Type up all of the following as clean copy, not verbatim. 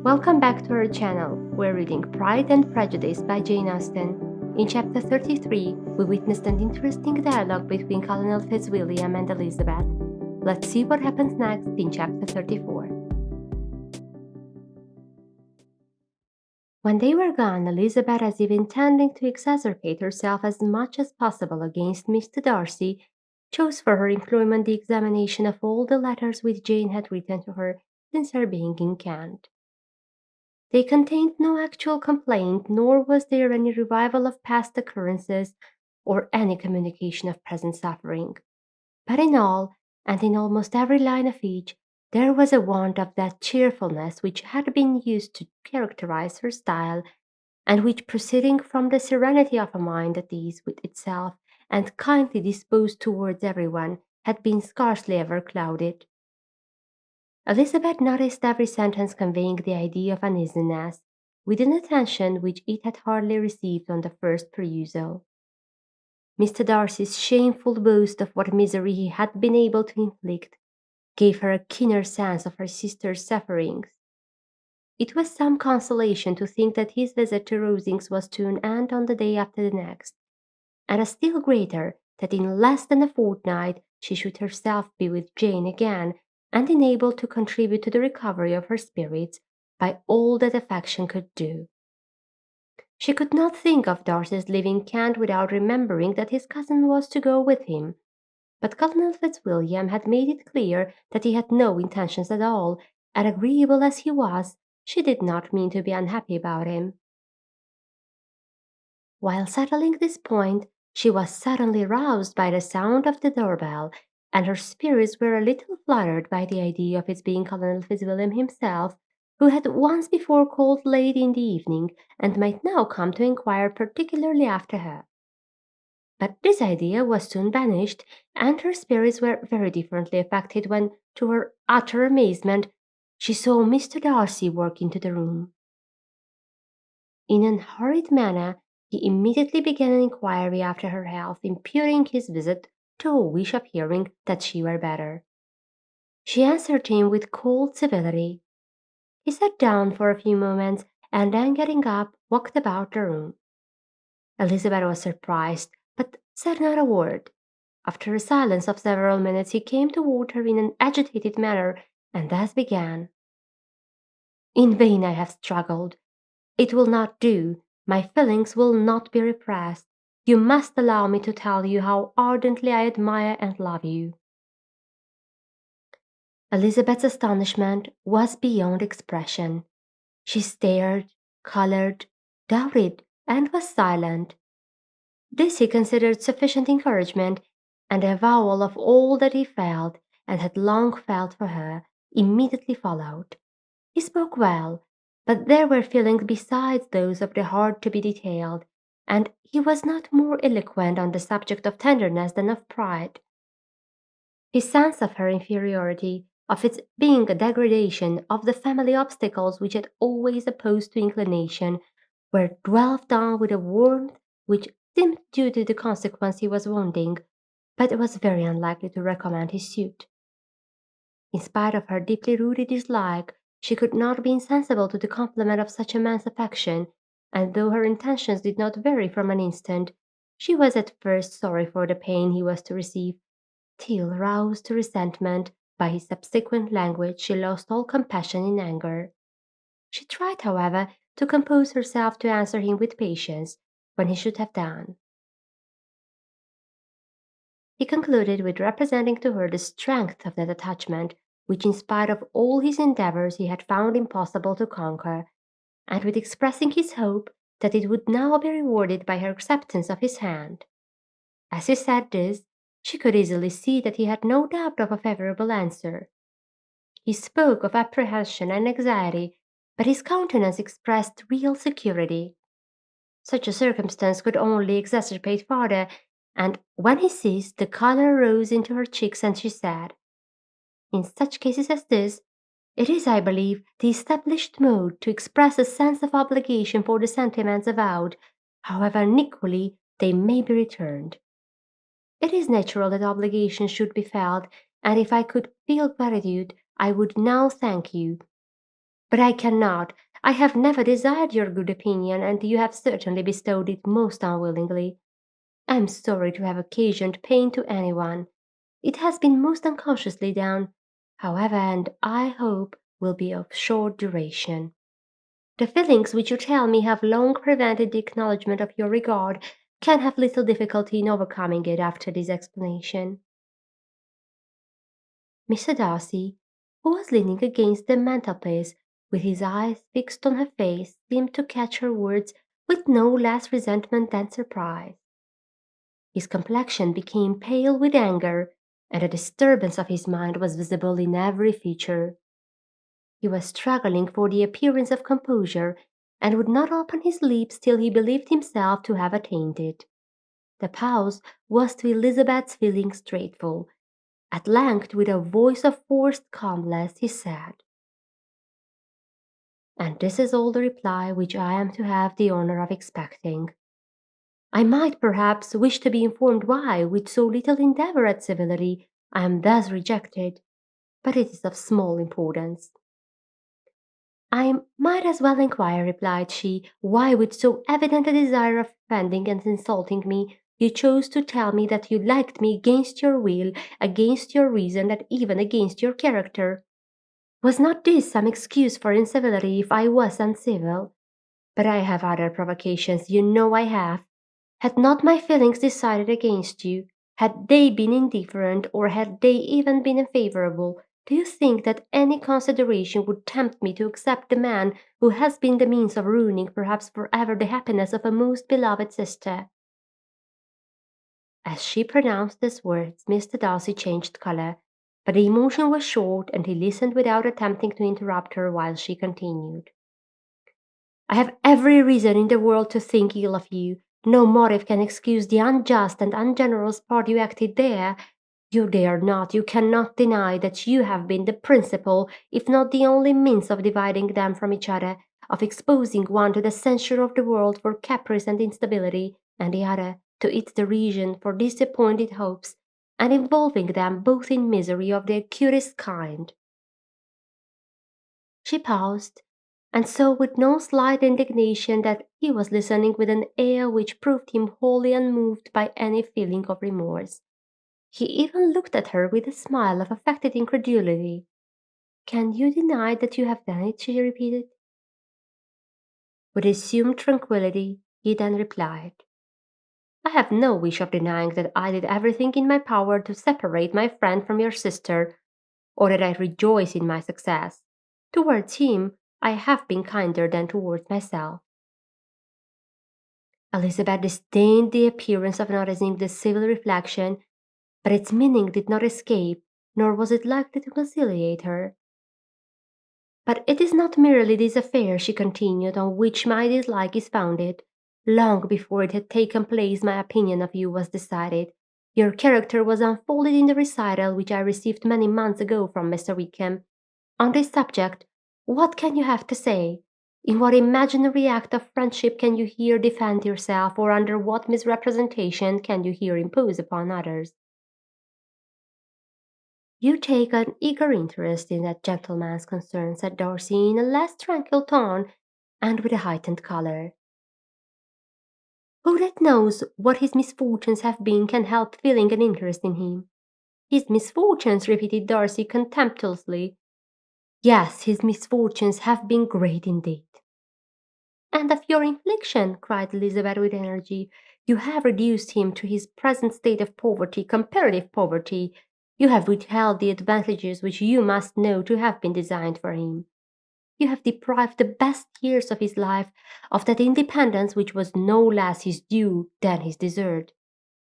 Welcome back to our channel. We're reading Pride and Prejudice by Jane Austen. In chapter 33, we witnessed an interesting dialogue between Colonel Fitzwilliam and Elizabeth. Let's see what happens next in chapter 34. When they were gone, Elizabeth, as if intending to exacerbate herself as much as possible against Mr. Darcy, chose for her employment the examination of all the letters which Jane had written to her since her being in Kent. They contained no actual complaint, nor was there any revival of past occurrences or any communication of present suffering. But in all, and in almost every line of each, there was a want of that cheerfulness which had been used to characterize her style, and which, proceeding from the serenity of a mind at ease with itself and kindly disposed towards everyone, had been scarcely ever clouded. Elizabeth noticed every sentence conveying the idea of uneasiness, with an attention which it had hardly received on the first perusal. Mr. Darcy's shameful boast of what misery he had been able to inflict gave her a keener sense of her sister's sufferings. It was some consolation to think that his visit to Rosings was to an end on the day after the next, and a still greater that in less than a fortnight she should herself be with Jane again, and enabled to contribute to the recovery of her spirits by all that affection could do. She could not think of Darcy's leaving Kent without remembering that his cousin was to go with him, but Colonel Fitzwilliam had made it clear that he had no intentions at all, and agreeable as he was, she did not mean to be unhappy about him. While settling this point, she was suddenly roused by the sound of the doorbell, and her spirits were a little fluttered by the idea of its being Colonel Fitzwilliam himself, who had once before called late in the evening, and might now come to inquire particularly after her. But this idea was soon banished, and her spirits were very differently affected when, to her utter amazement, she saw Mr. Darcy walk into the room. In an hurried manner, he immediately began an inquiry after her health, imputing his visit to a wish of hearing that she were better. She answered him with cold civility. He sat down for a few moments, and then getting up, walked about the room. Elizabeth was surprised, but said not a word. After a silence of several minutes, he came toward her in an agitated manner, and thus began. "In vain I have struggled. It will not do. My feelings will not be repressed. You must allow me to tell you how ardently I admire and love you." Elizabeth's astonishment was beyond expression. She stared, colored, doubted, and was silent. This he considered sufficient encouragement, and the avowal of all that he felt, and had long felt for her, immediately followed. He spoke well, but there were feelings besides those of the heart to be detailed, and he was not more eloquent on the subject of tenderness than of pride. His sense of her inferiority, of its being a degradation, of the family obstacles which had always opposed to inclination, were dwelt on with a warmth which seemed due to the consequence he was wounding, but it was very unlikely to recommend his suit. In spite of her deeply rooted dislike, she could not be insensible to the compliment of such a man's affection, and though her intentions did not vary from an instant, she was at first sorry for the pain he was to receive, till, roused to resentment by his subsequent language, she lost all compassion in anger. She tried, however, to compose herself to answer him with patience, when he should have done. He concluded with representing to her the strength of that attachment which, in spite of all his endeavours, he had found impossible to conquer, and with expressing his hope that it would now be rewarded by her acceptance of his hand. As he said this, she could easily see that he had no doubt of a favourable answer. He spoke of apprehension and anxiety, but his countenance expressed real security. Such a circumstance could only exacerbate further, and when he ceased, the colour rose into her cheeks, and she said, "In such cases as this, it is, I believe, the established mode to express a sense of obligation for the sentiments avowed, however unequally they may be returned. It is natural that obligation should be felt, and if I could feel gratitude, I would now thank you. But I cannot. I have never desired your good opinion, and you have certainly bestowed it most unwillingly. I am sorry to have occasioned pain to anyone. It has been most unconsciously done, however, and I hope will be of short duration. The feelings which you tell me have long prevented the acknowledgment of your regard can have little difficulty in overcoming it after this explanation. Mr. Darcy, who was leaning against the mantelpiece, with his eyes fixed on her face, seemed to catch her words with no less resentment than surprise. His complexion became pale with anger, and a disturbance of his mind was visible in every feature. He was struggling for the appearance of composure, and would not open his lips till he believed himself to have attained it. The pause was to Elizabeth's feelings grateful. At length, with a voice of forced calmness, he said, "And this is all the reply which I am to have the honour of expecting. I might, perhaps, wish to be informed why, with so little endeavour at civility, I am thus rejected, but it is of small importance." "I might as well inquire," replied she, "why, with so evident a desire of offending and insulting me, you chose to tell me that you liked me against your will, against your reason, and even against your character. Was not this some excuse for incivility if I was uncivil? But I have other provocations, you know I have. Had not my feelings decided against you, had they been indifferent, or had they even been unfavourable, do you think that any consideration would tempt me to accept the man who has been the means of ruining perhaps for ever the happiness of a most beloved sister?" As she pronounced these words, Mr. Darcy changed colour, but the emotion was short, and he listened without attempting to interrupt her while she continued. "I have every reason in the world to think ill of you. No motive can excuse the unjust and ungenerous part you acted there. You dare not, you cannot deny that you have been the principal, if not the only means of dividing them from each other, of exposing one to the censure of the world for caprice and instability, and the other to its derision for disappointed hopes, and involving them both in misery of the acutest kind." She paused, and saw with no slight indignation that he was listening with an air which proved him wholly unmoved by any feeling of remorse. He even looked at her with a smile of affected incredulity. "Can you deny that you have done it?" she repeated. With assumed tranquillity, he then replied, "I have no wish of denying that I did everything in my power to separate my friend from your sister, or that I rejoice in my success. Towards him I have been kinder than towards myself." Elizabeth disdained the appearance of noticing this civil reflection, but its meaning did not escape, nor was it likely to conciliate her. "But it is not merely this affair," she continued, "on which my dislike is founded. Long before it had taken place my opinion of you was decided. Your character was unfolded in the recital which I received many months ago from Mr. Wickham. On this subject, what can you have to say? In what imaginary act of friendship can you here defend yourself, or under what misrepresentation can you here impose upon others?" "You take an eager interest in that gentleman's concerns," said Darcy, in a less tranquil tone, and with a heightened colour. "Who that knows what his misfortunes have been can help feeling an interest in him?" "His misfortunes!" repeated Darcy contemptuously. "Yes, his misfortunes have been great indeed." "And of your infliction," cried Elizabeth with energy. "You have reduced him to his present state of poverty, comparative poverty. You have withheld the advantages which you must know to have been designed for him. You have deprived the best years of his life of that independence which was no less his due than his desert.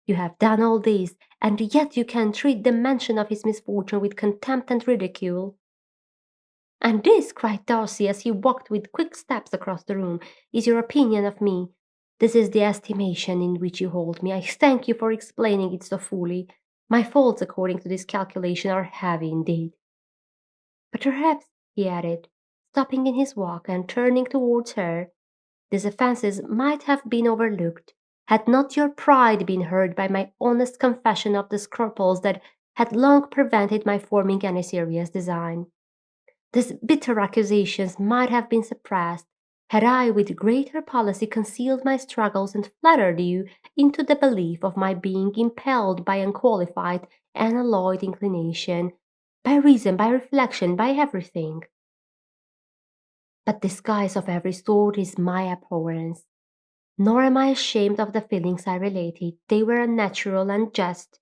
You have done all this, and yet you can treat the mention of his misfortune with contempt and ridicule." "And this," cried Darcy, as he walked with quick steps across the room, "is your opinion of me. This is the estimation in which you hold me. I thank you for explaining it so fully. My faults, according to this calculation, are heavy indeed. But perhaps," he added, stopping in his walk and turning towards her, "these offences might have been overlooked, had not your pride been hurt by my honest confession of the scruples that had long prevented my forming any serious design. These bitter accusations might have been suppressed had I with greater policy concealed my struggles and flattered you into the belief of my being impelled by unqualified and alloyed inclination, by reason, by reflection, by everything. But disguise of every sort is my abhorrence, nor am I ashamed of the feelings I related. They were unnatural and just.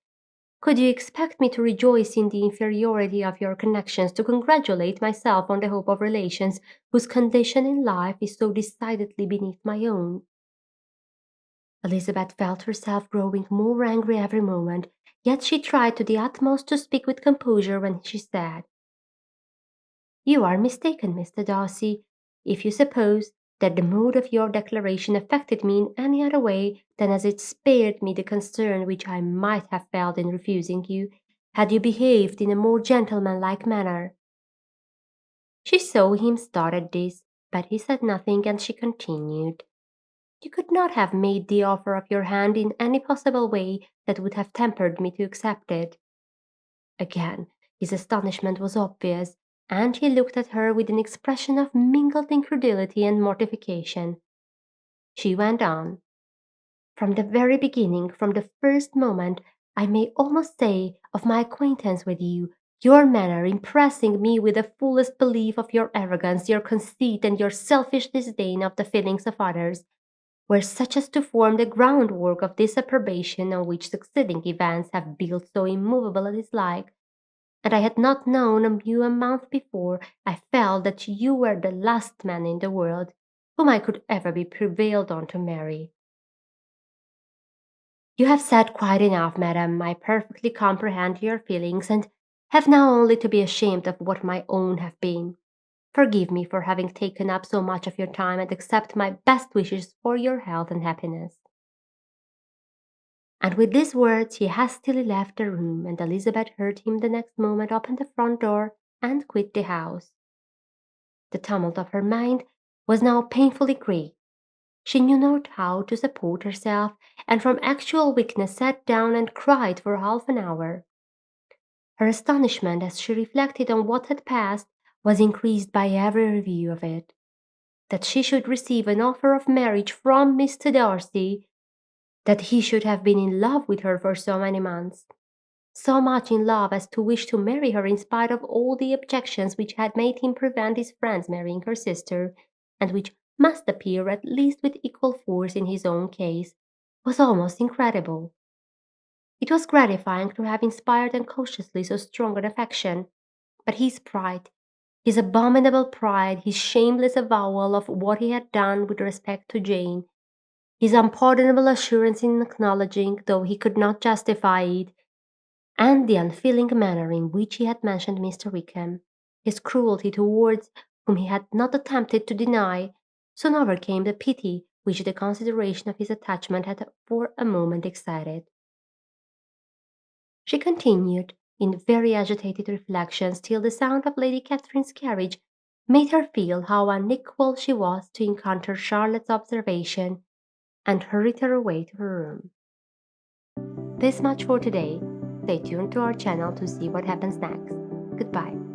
Could you expect me to rejoice in the inferiority of your connections, to congratulate myself on the hope of relations whose condition in life is so decidedly beneath my own? Elizabeth felt herself growing more angry every moment, yet she tried to the utmost to speak with composure when she said, "You are mistaken, Mr. Darcy, if you suppose that the mode of your declaration affected me in any other way than as it spared me the concern which I might have felt in refusing you, had you behaved in a more gentlemanlike manner." She saw him start at this, but he said nothing, and she continued, "You could not have made the offer of your hand in any possible way that would have tempered me to accept it." Again his astonishment was obvious, and he looked at her with an expression of mingled incredulity and mortification. She went on, "From the very beginning, from the first moment, I may almost say, of my acquaintance with you, your manner impressing me with the fullest belief of your arrogance, your conceit, and your selfish disdain of the feelings of others, were such as to form the groundwork of disapprobation on which succeeding events have built so immovable a dislike, and I had not known you a month before I felt that you were the last man in the world whom I could ever be prevailed on to marry." "You have said quite enough, madam. I perfectly comprehend your feelings, and have now only to be ashamed of what my own have been. Forgive me for having taken up so much of your time, and accept my best wishes for your health and happiness." And with these words he hastily left the room, and Elizabeth heard him the next moment open the front door and quit the house. The tumult of her mind was now painfully great. She knew not how to support herself, and from actual weakness sat down and cried for half an hour. Her astonishment, as she reflected on what had passed, was increased by every review of it. That she should receive an offer of marriage from Mr. Darcy, that he should have been in love with her for so many months, so much in love as to wish to marry her in spite of all the objections which had made him prevent his friends marrying her sister, and which must appear at least with equal force in his own case, was almost incredible. It was gratifying to have inspired unconsciously so strong an affection, but his pride, his abominable pride, his shameless avowal of what he had done with respect to Jane, his unpardonable assurance in acknowledging, though he could not justify it, and the unfeeling manner in which he had mentioned Mr. Wickham, his cruelty towards whom he had not attempted to deny, soon overcame the pity which the consideration of his attachment had for a moment excited. She continued in very agitated reflections till the sound of Lady Catherine's carriage made her feel how unequal she was to encounter Charlotte's observation, and hurried her away to her room. This much for today. Stay tuned to our channel to see what happens next. Goodbye.